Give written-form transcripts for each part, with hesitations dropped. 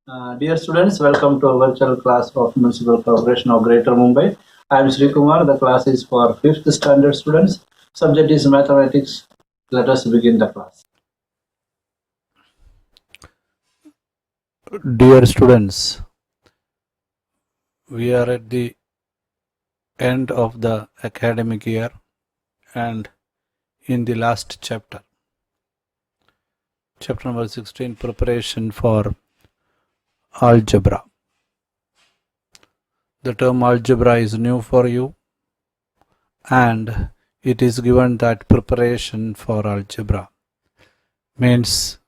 Dear students, welcome to our virtual class of Municipal Corporation of Greater Mumbai. I am Sreekumar. The class is for 5th standard students. Subject is mathematics. Let us begin the class. Dear students, we are at the end of the academic year and in the last chapter. Chapter number 16, Preparation for Algebra. The term algebra is new for you and it is given that preparation for algebra means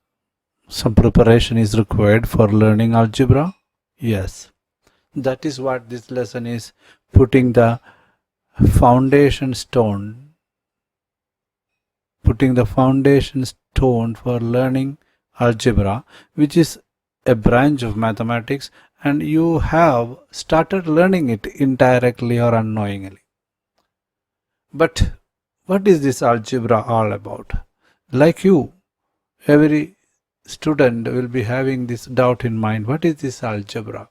some preparation is required for learning algebra. Yes, that is what this lesson is, putting the foundation stone for learning algebra, which is a branch of mathematics, and you have started learning it indirectly or unknowingly. But what is this algebra all about? Like you, every student will be having this doubt in mind. What is this algebra?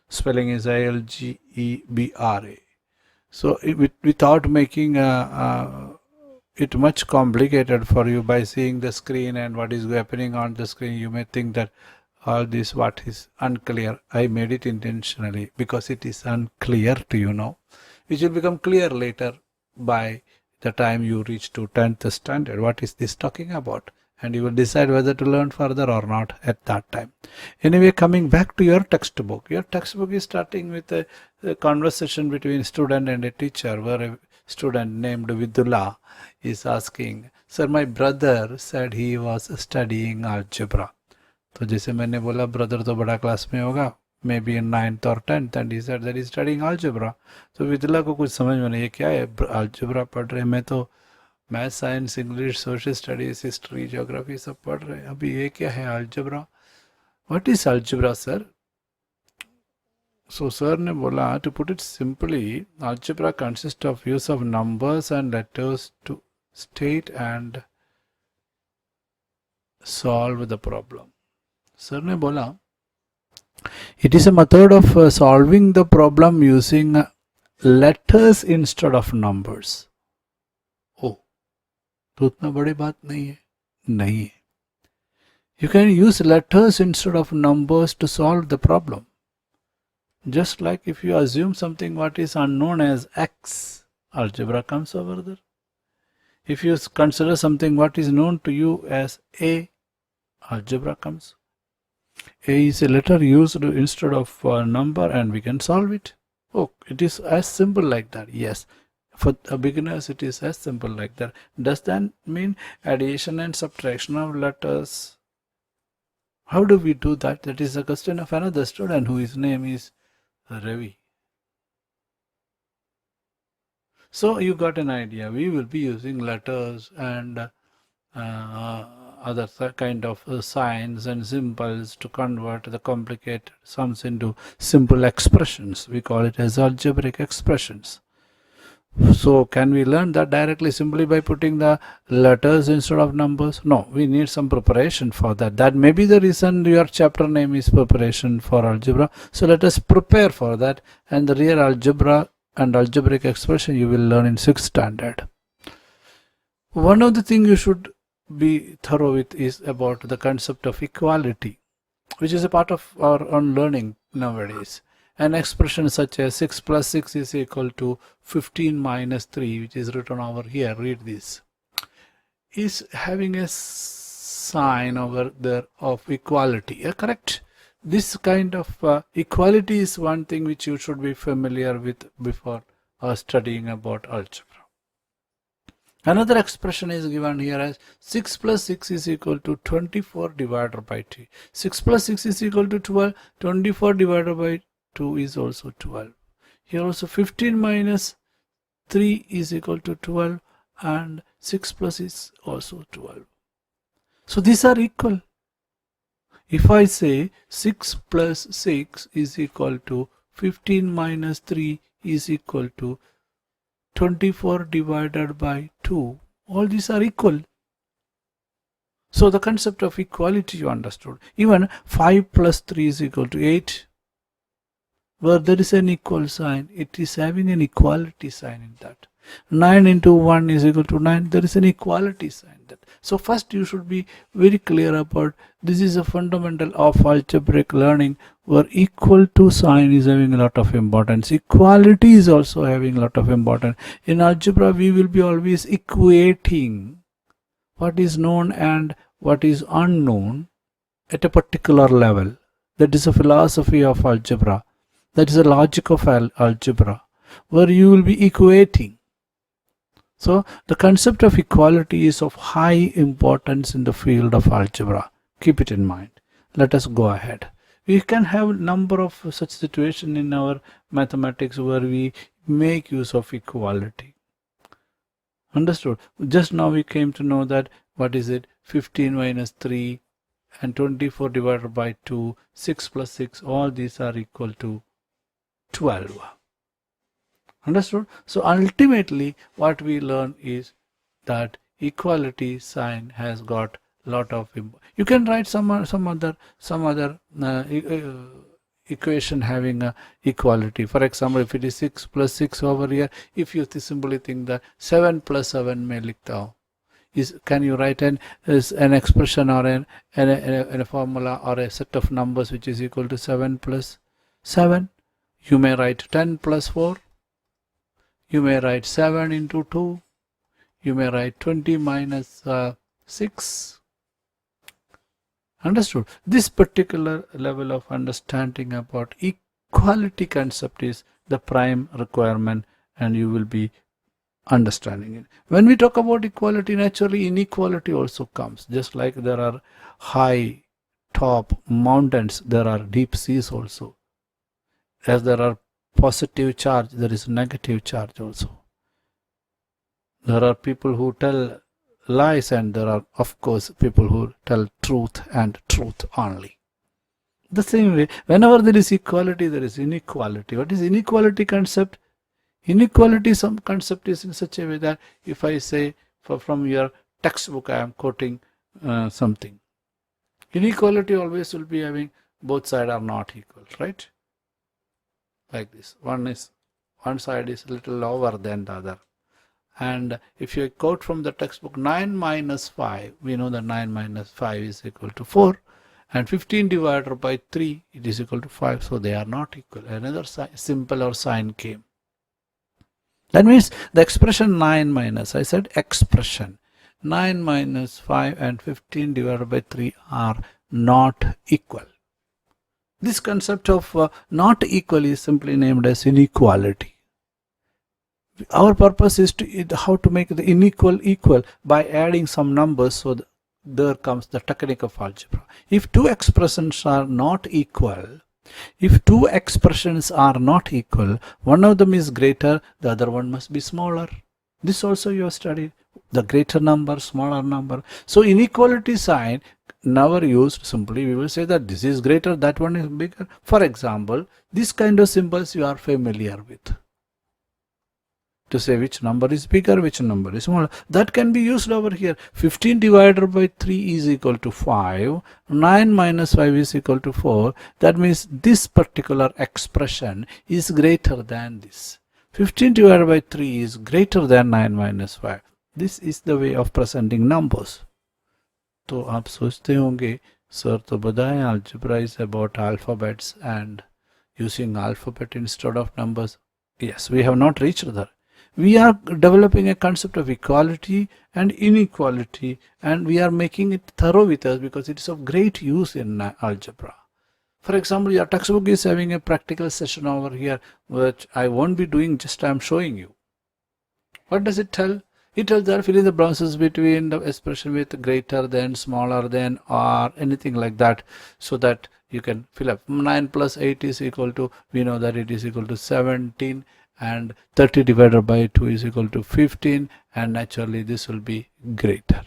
Spelling is Algebra. So without making it much complicated for you by seeing the screen and what is happening on the screen, you may think that all this what is unclear. I made it intentionally because it is unclear to you now, which will become clear later by the time you reach to 10th standard. What is this talking about? And you will decide whether to learn further or not at that time. Anyway, coming back to your textbook is starting with a conversation between student and a teacher, where a student named Vidula is asking, sir, my brother said he was studying algebra. तो जैसे मैंने बोला brother तो बड़ा class में होगा, may be in 9th or 10th, and he said that he's studying algebra. तो विदुला को कुछ समझ में नहीं, ये क्या है, algebra पढ़ रहे, मैं तो math, science, English, social studies, history, geography सब पढ़ रहे हैं, अभी ये क्या है algebra? What is algebra, sir? So sir ने बोला, to put it simply, algebra consists of use of numbers and letters to state and solve the problem. Sir ने बोला, it is a method of solving the problem using letters instead of numbers. Oh, तो उतना बड़ी बात नहीं है. नहीं है. You can use letters instead of numbers to solve the problem. Just like if you assume something what is unknown as x, algebra comes over there. If you consider something what is known to you as a, algebra comes. A is a letter used instead of a number and we can solve it. Oh, it is as simple like that. Yes, for beginners it is as simple like that. Does that mean addition and subtraction of letters? How do we do that? That is a question of another student whose name is Ravi. So you got an idea. We will be using letters and other kind of signs and symbols to convert the complicated sums into simple expressions. We call it as algebraic expressions. So can we learn that directly simply by putting the letters instead of numbers? No, we need some preparation for that. That may be the reason your chapter name is Preparation for Algebra. So let us prepare for that, and the real algebra and algebraic expression you will learn in 6th standard. One of the things you should be thorough with is about the concept of equality, which is a part of our own learning nowadays. An expression such as 6 plus 6 is equal to 15 minus 3, which is written over here, read this, is having a sign over there of equality. Correct? This kind of equality is one thing which you should be familiar with before studying about algebra. Another expression is given here as 6 plus 6 is equal to 24 divided by 2. 6 plus 6 is equal to 12. 24 divided by 2 is also 12. Here also 15 minus 3 is equal to 12 and 6 plus is also 12. So these are equal. If I say 6 plus 6 is equal to 15 minus 3 is equal to 24 divided by 2, all these are equal. So the concept of equality you understood. Even 5 plus 3 is equal to 8. Where there is an equal sign, it is having an equality sign in that. 9 into 1 is equal to 9. There is an equality sign that. So first you should be very clear about this is a fundamental of algebraic learning, where equal to sign is having a lot of importance. Equality is also having a lot of importance. In algebra we will be always equating what is known and what is unknown at a particular level. That is a philosophy of algebra. That is the logic of algebra, where you will be equating. So the concept of equality is of high importance in the field of algebra. Keep it in mind. Let us go ahead. We can have a number of such situations in our mathematics where we make use of equality. Understood? Just now we came to know that what is it? 15 minus 3 and 24 divided by 2, 6 plus 6, all these are equal to 12. Understood? So ultimately what we learn is that equality sign has got lot of, you can write some other equation having a equality. For example, if it is 6 plus 6 over here, if you simply think that 7 plus 7 may likhta ho, can you write an expression or a formula or a set of numbers which is equal to 7 plus 7? You may write 10 plus 4. You may write 7 into 2. You may write 20 minus 6. Understood? This particular level of understanding about equality concept is the prime requirement, and you will be understanding it. When we talk about equality, naturally inequality also comes. Just like there are high top mountains, there are deep seas also. As there are positive charge, there is negative charge also. There are people who tell lies, and there are of course people who tell truth and truth only. The same way, whenever there is equality, there is inequality. What is inequality concept? Inequality some concept is in such a way that if I say from your textbook I am quoting something, inequality always will be having both sides are not equal, right? Like this, one side is a little lower than the other. And if you quote from the textbook 9 minus 5, we know that 9 minus 5 is equal to 4, and 15 divided by 3, it is equal to 5, so they are not equal. Another simpler sign came. That means the expression 9 minus, I said expression 9 minus 5 and 15 divided by 3 are not equal. This concept of not equal is simply named as inequality. Our purpose is how to make the unequal equal by adding some numbers. So there comes the technique of algebra. If two expressions are not equal, one of them is greater, the other one must be smaller. This also you have studied. The greater number, smaller number. So inequality sign never used. Simply we will say that this is greater, that one is bigger. For example, this kind of symbols you are familiar with, to say which number is bigger, which number is smaller. That can be used over here. 15 divided by 3 is equal to 5. 9 minus 5 is equal to 4. That means this particular expression is greater than this. 15 divided by 3 is greater than 9 minus 5. This is the way of presenting numbers. तो आप सोचते होंगे sir तो बताएं algebra is about alphabets and using alphabet instead of numbers. Yes, we have not reached there. We are developing a concept of equality and inequality, and we are making it thorough with us because it is of great use in algebra. For example, your textbook is having a practical session over here, which I won't be doing, just I am showing you. What does it tell? It tells that fill in the blanks between the expression with greater than, smaller than, or anything like that, so that you can fill up. 9 plus 8 is equal to, we know that it is equal to 17, and 30 divided by 2 is equal to 15, and naturally this will be greater.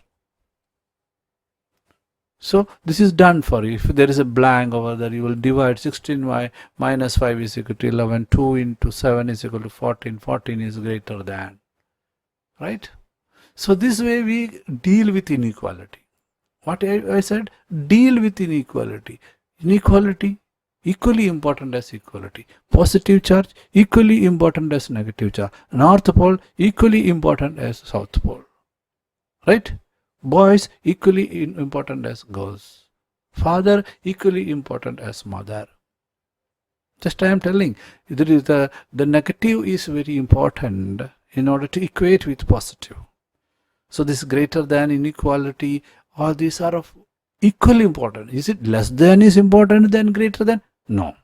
So this is done for you. If there is a blank over there, you will divide 16y minus 5 is equal to 11, 2 into 7 is equal to 14, 14 is greater than, right? So this way we deal with inequality. What I said, deal with inequality. Inequality equally important as equality. Positive charge equally important as negative charge. North pole equally important as south pole. Right? Boys equally important as girls. Father equally important as mother. Just I am telling, there is the negative is very important in order to equate with positive. So this greater than, inequality, all these are of equally important. Is it less than is important than greater than? No.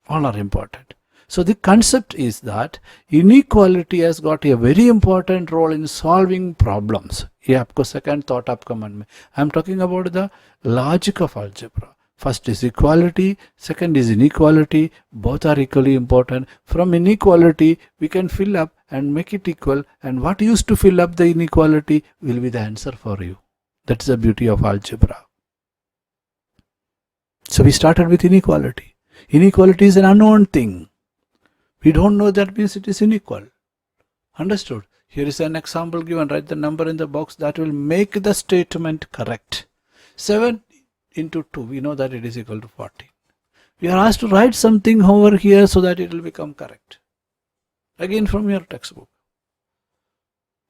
All are important. So the concept is that inequality has got a very important role in solving problems. ये आपको second thought आपका मन में. I am talking about the logic of algebra. First is equality, second is inequality. Both are equally important. From inequality, we can fill up and make it equal. And what used to fill up the inequality will be the answer for you. That's the beauty of algebra. So we started with inequality. Inequality is an unknown thing. We don't know, that means it is unequal. Understood? Here is an example given. Write the number in the box that will make the statement correct. 7 into 2, we know that it is equal to 14. We are asked to write something over here so that it will become correct. Again from your textbook.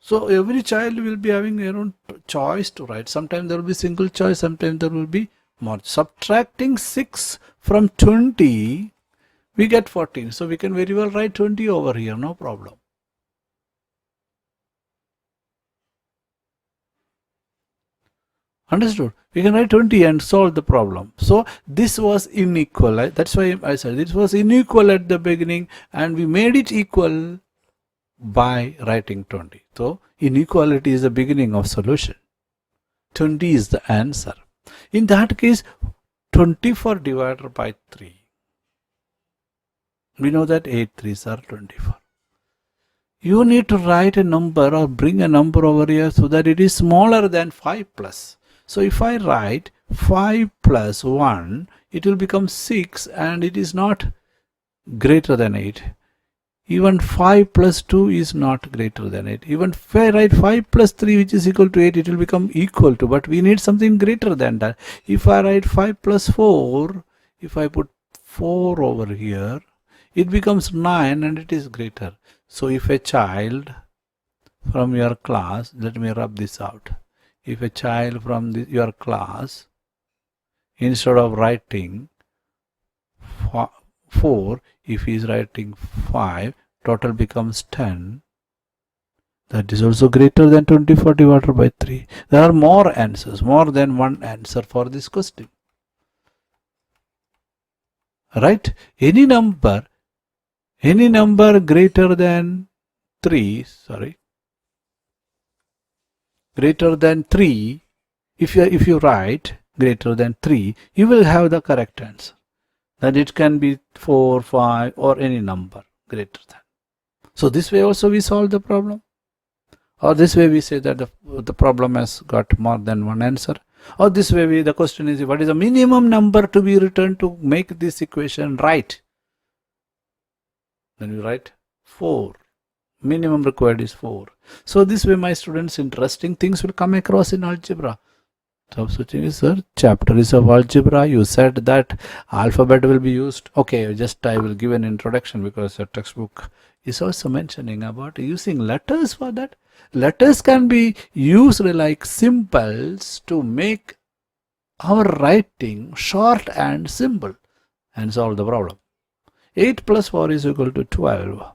So every child will be having their own choice to write. Sometimes there will be single choice, sometimes there will be more. Subtracting 6 from 20, we get 14. So we can very well write 20 over here, no problem. Understood? We can write 20 and solve the problem. So this was unequal. That's why I said this was unequal at the beginning, and we made it equal by writing 20. So inequality is the beginning of solution. 20 is the answer. In that case, 24 divided by 3. We know that 8 3s are 24. You need to write a number or bring a number over here so that it is smaller than 5 plus. So if I write 5 plus 1, it will become 6 and it is not greater than 8. Even 5 plus 2 is not greater than 8. Even if I write 5 plus 3 which is equal to 8, it will become equal to, but we need something greater than that. If I write 5 plus 4, if I put 4 over here, it becomes 9 and it is greater. So if a child from your class, let me rub this out. If a child from your class, instead of writing 4, if he is writing 5, total becomes 10. That is also greater than 24 divided by 3. There are more answers, more than one answer for this question. Right? Any number greater than 3, greater than 3, if you write greater than 3, you will have the correct answer. That it can be 4, 5 or any number greater than. So this way also we solve the problem. Or this way we say that the problem has got more than one answer. Or this way the question is, what is the minimum number to be returned to make this equation right? Then we write 4. Minimum required is 4. So this way, my students, interesting things will come across in algebra. So switching, sir, chapter is of algebra. You said that alphabet will be used. Okay, just I will give an introduction because your textbook is also mentioning about using letters for that. Letters can be used like symbols to make our writing short and simple and solve the problem. 8 plus 4 is equal to 12.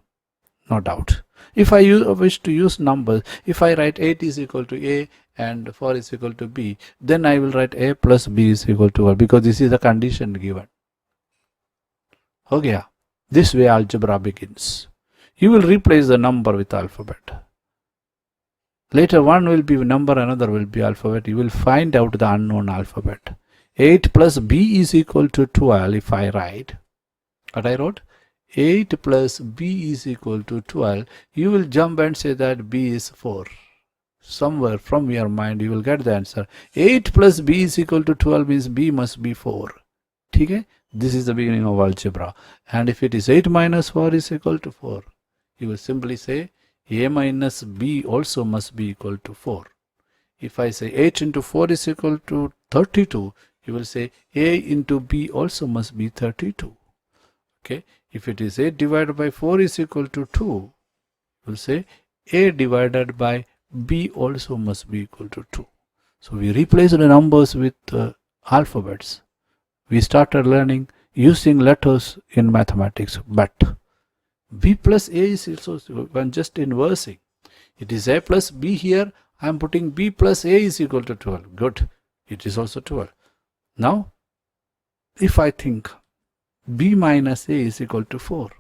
No doubt. If I wish to use numbers, if I write 8 is equal to A and 4 is equal to B, then I will write A plus B is equal to 1 because this is the condition given. Okay, this way algebra begins. You will replace the number with alphabet. Later one will be number, another will be alphabet. You will find out the unknown alphabet. 8 plus B is equal to 12 if I write. What I wrote? 8 plus B is equal to 12. You will jump and say that B is 4. Somewhere from your mind you will get the answer. 8 plus B is equal to 12 means B must be 4. Okay? This is the beginning of algebra. And if it is 8 minus 4 is equal to 4, you will simply say A minus B also must be equal to 4. If I say 8 into 4 is equal to 32, you will say A into B also must be 32. Okay. If it is 8 divided by 4 is equal to 2, you will say A divided by B also must be equal to 2. So we replaced the numbers with alphabets. We started learning using letters in mathematics, but B plus A is also when just inversing. It is A plus B here. I am putting B plus A is equal to 12. Good. It is also 12. Now, if I think B minus A is equal to 4,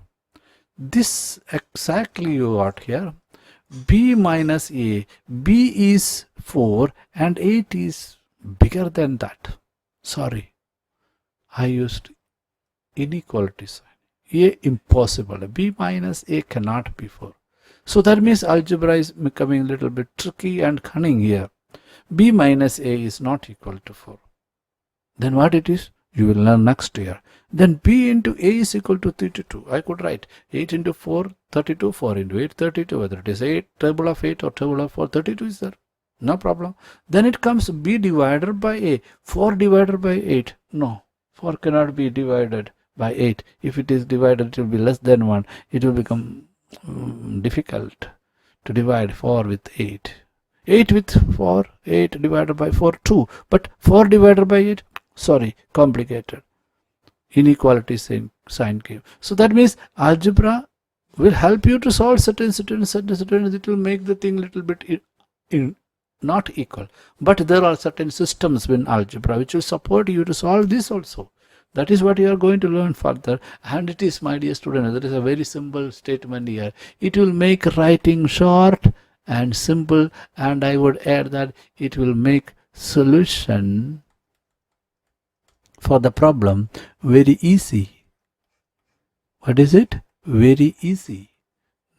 this exactly you got here. B minus A, B is 4 and 8 is bigger than that. Sorry, I used inequality sign. A impossible. B minus A cannot be 4. So that means algebra is becoming a little bit tricky and cunning here. B minus A is not equal to 4. Then what it is? You will learn next year. Then B into A is equal to 32. I could write 8 into 4, 32, 4 into 8, 32. Whether it is 8, table of 8 or table of 4, 32 is there. No problem. Then it comes B divided by A. 4 divided by 8. No, 4 cannot be divided by 8. If it is divided, it will be less than 1. It will become difficult to divide 4 with 8. 8 with 4, 8 divided by 4, 2. But 4 divided by 8, sorry, complicated. Inequality sign came. So that means algebra will help you to solve certain. It will make the thing little bit not equal. But there are certain systems in algebra which will support you to solve this also. That is what you are going to learn further. And it is, my dear student, there is a very simple statement here. It will make writing short and simple, and I would add that it will make solution for the problem very easy. What is it? Very easy.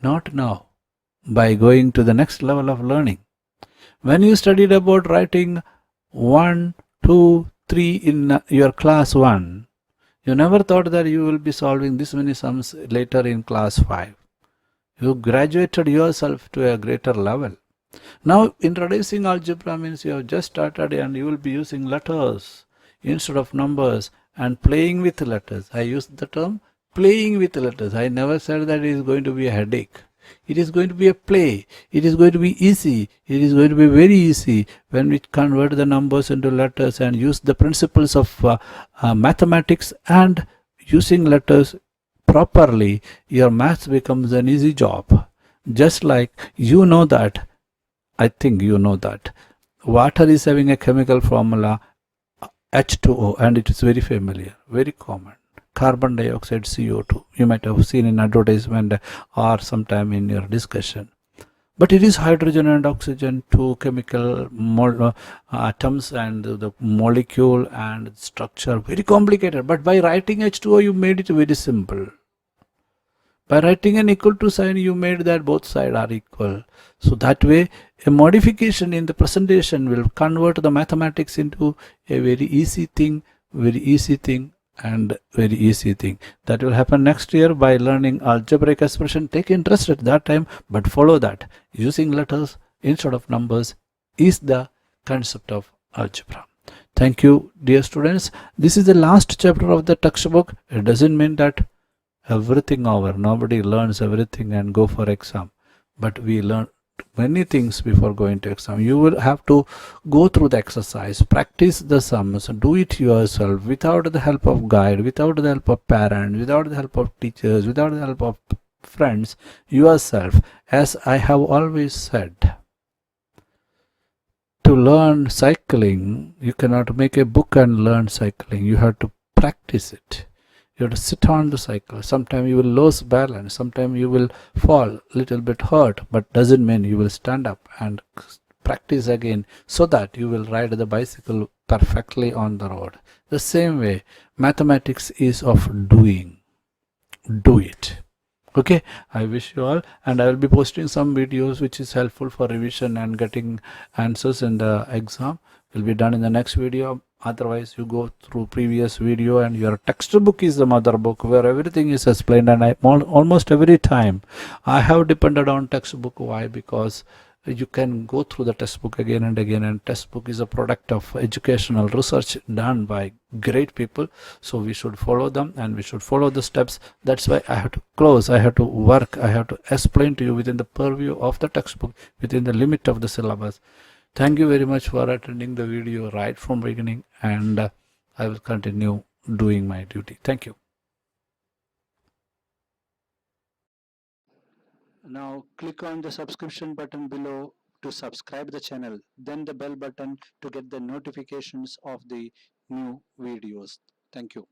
Not now. By going to the next level of learning. When you studied about writing 1, 2, 3 in your class 1, you never thought that you will be solving this many sums later in class 5. You graduated yourself to a greater level. Now introducing algebra means you have just started and you will be using letters instead of numbers and playing with letters. I used the term playing with letters. I never said that it is going to be a headache. It is going to be a play. It is going to be easy. It is going to be very easy when we convert the numbers into letters and use the principles of mathematics, and using letters properly, your maths becomes an easy job. Just like you know that, I think you know that water is having a chemical formula H2O, and it is very familiar, very common. Carbon dioxide, CO2. You might have seen in advertisement or sometime in your discussion. But it is hydrogen and oxygen, two chemical atoms, and the molecule and structure, very complicated. But by writing H2O, you made it very simple. By writing an equal to sign, you made that both sides are equal. So that way, a modification in the presentation will convert the mathematics into a very easy thing, and very easy thing. That will happen next year by learning algebraic expression. Take interest at that time, but follow that. Using letters instead of numbers is the concept of algebra. Thank you, dear students. This is the last chapter of the textbook. It doesn't mean that everything over. Nobody learns everything and go for exam. But we learn many things before going to exam. You will have to go through the exercise, practice the sums, do it yourself without the help of guide, without the help of parents, without the help of teachers, without the help of friends, yourself. As I have always said, to learn cycling, you cannot make a book and learn cycling. You have to practice it. You have to sit on the cycle. Sometimes you will lose balance. Sometimes you will fall, little bit hurt, but doesn't mean you will stand up and practice again so that you will ride the bicycle perfectly on the road. The same way, mathematics is of doing. Do it. Okay, I wish you all, and I will be posting some videos which is helpful for revision and getting answers in the exam. Will be done in the next video. Otherwise, you go through previous video, and your textbook is the mother book where everything is explained. And almost every time I have depended on textbook. Why? Because you can go through the textbook again and again, and textbook is a product of educational research done by great people. So we should follow them and we should follow the steps. That's why I have to close, I have to work, I have to explain to you within the purview of the textbook, within the limit of the syllabus. Thank you very much for attending the video right from beginning, and I will continue doing my duty. Thank you. Now click on the subscription button below to subscribe the channel, then the bell button to get the notifications of the new videos. Thank you.